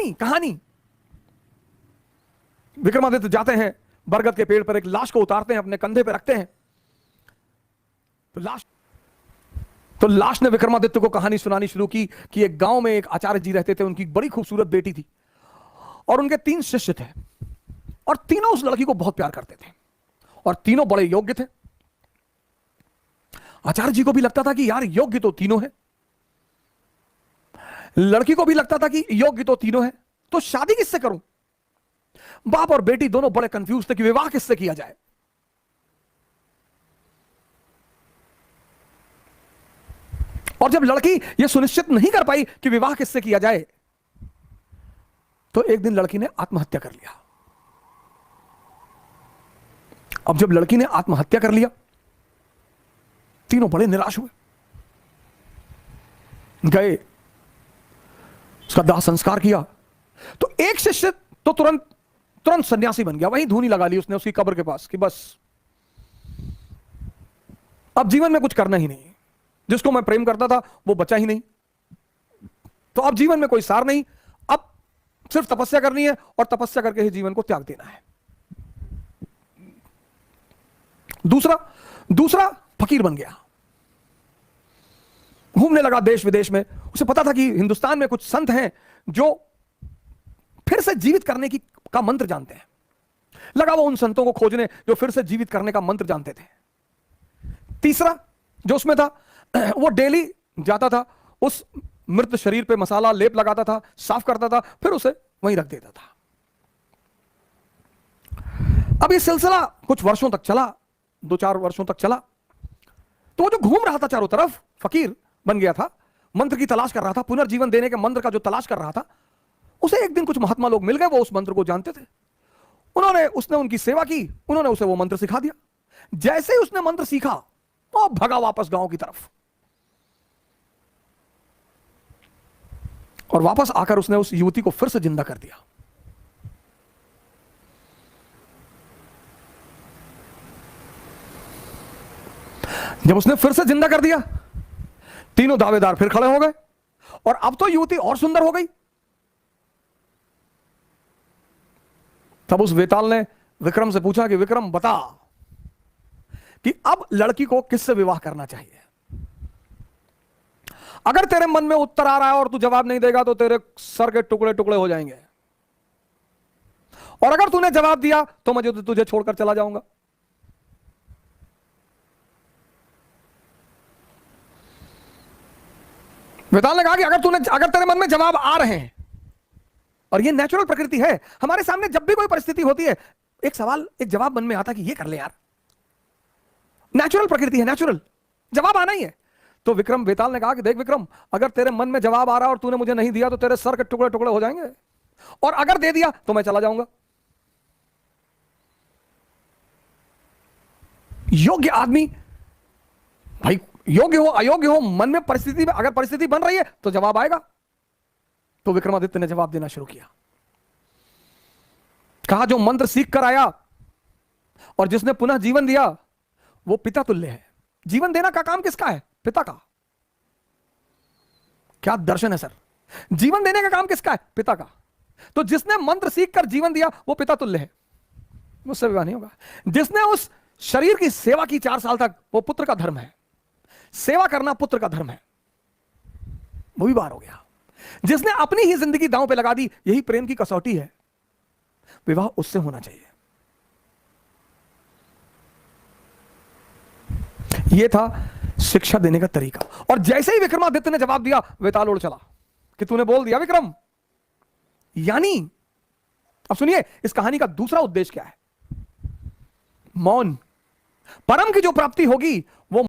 कहानी कहानी विक्रमादित्य जाते हैं, बरगद के पेड़ पर एक लाश को उतारते हैं, अपने कंधे पे रखते हैं। तो लाश ने विक्रमादित्य को कहानी सुनानी शुरू की कि एक गांव में एक आचार्य जी रहते थे, उनकी बड़ी खूबसूरत बेटी थी और उनके 3 शिष्य थे और तीनों उस लड़की को बहुत प्यार करते थे और तीनों बड़े योग्य थे। आचार्य जी को भी लगता था कि यार योग्य तो तीनों हैं, लड़की को भी लगता था कि योग्य तो तीनों हैं, तो शादी किससे करूं? बाप और बेटी दोनों बड़े कंफ्यूज थे कि विवाह किससे किया जाए। और जब लड़की यह सुनिश्चित नहीं कर पाई कि विवाह किससे किया जाए, तो एक दिन लड़की ने आत्महत्या कर लिया। अब जब लड़की ने आत्महत्या कर लिया, तीनों बड़े निराश हुए, गए उसका दाह संस्कार किया। तो एक शिष्य तो तुरंत सन्यासी बन गया, वहीं धूनी लगा ली उसने उसकी कब्र के पास कि बस अब जीवन में कुछ करना ही नहीं, जिसको मैं प्रेम करता था वो बचा ही नहीं, तो अब जीवन में कोई सार नहीं, अब सिर्फ तपस्या करनी है और तपस्या करके ही जीवन को त्याग देना है। दूसरा फकीर बन गया, घूमने लगा देश विदेश में। उसे पता था कि हिंदुस्तान में कुछ संत हैं जो फिर से जीवित करने का मंत्र जानते हैं। लगा वो उन संतों को खोजने जो फिर से जीवित करने का मंत्र जानते थे। तीसरा जो उसमें था, वो डेली जाता था, उस मृत शरीर पे मसाला लेप लगाता था, साफ करता था, फिर उसे वहीं रख देता था। अब ये सिलसिला कुछ वर्षों तक चला, 2-4 वर्षों तक चला। तो वो जो घूम रहा था चारों तरफ, फकीर बन गया था, मंत्र की तलाश कर रहा था, पुनर्जीवन देने के मंत्र का जो तलाश कर रहा था, उसे एक दिन कुछ महात्मा लोग मिल गए, वो उस मंत्र को जानते थे। उसने उनकी सेवा की, उन्होंने उसे वो मंत्र सिखा दिया। जैसे ही उसने मंत्र सीखा, वो भगा वापस गांव की तरफ, और वापस आकर उसने उस युवती को फिर से जिंदा कर दिया। जब उसने फिर से जिंदा कर दिया, तीनों दावेदार फिर खड़े हो गए और अब तो युवती और सुंदर हो गई। तब उस वेताल ने विक्रम से पूछा कि विक्रम बता कि अब लड़की को किससे विवाह करना चाहिए। अगर तेरे मन में उत्तर आ रहा है और तू जवाब नहीं देगा तो तेरे सर के टुकड़े टुकड़े हो जाएंगे, और अगर तूने जवाब दिया तो मैं तुझे छोड़कर चला जाऊंगा। वेताल ने कहा कि अगर तेरे मन में जवाब आ रहे हैं, और ये नेचुरल प्रकृति है, हमारे सामने जब भी कोई परिस्थिति होती है, एक जवाब मन में आता कि ये कर ले यार, नेचुरल प्रकृति है, नेचुरल जवाब आना ही है। तो वेताल ने कहा कि देख विक्रम, अगर तेरे मन में जवाब आ रहा और तूने मुझे नहीं दिया तो तेरे सर के टुकड़े टुकड़े हो जाएंगे, और अगर दे दिया तो मैं चला जाऊंगा। योग्य आदमी, भाई योग्य हो अयोग्य हो, मन में परिस्थिति में अगर परिस्थिति बन रही है तो जवाब आएगा। तो विक्रमादित्य ने जवाब देना शुरू किया। कहा जो मंत्र सीख कर आया और जिसने पुनः जीवन दिया वो पिता तुल्य है। जीवन देना का काम किसका है? पिता का। क्या दर्शन है सर, जीवन देने का काम किसका है? पिता का। तो जिसने मंत्र सीख कर जीवन दिया वो पिता तुल्य है, मुझसे विवाह नहीं होगा। जिसने उस शरीर की सेवा की 4 साल तक, वो पुत्र का धर्म है, सेवा करना पुत्र का धर्म है, वो भी बाहर हो गया। जिसने अपनी ही जिंदगी दांव पे लगा दी, यही प्रेम की कसौटी है, विवाह उससे होना चाहिए। यह था शिक्षा देने का तरीका। और जैसे ही विक्रमादित्य ने जवाब दिया, वेताल उड़ चला कि तूने बोल दिया विक्रम। यानी अब सुनिए, इस कहानी का दूसरा उद्देश्य क्या है? मौन। परम की जो प्राप्ति होगी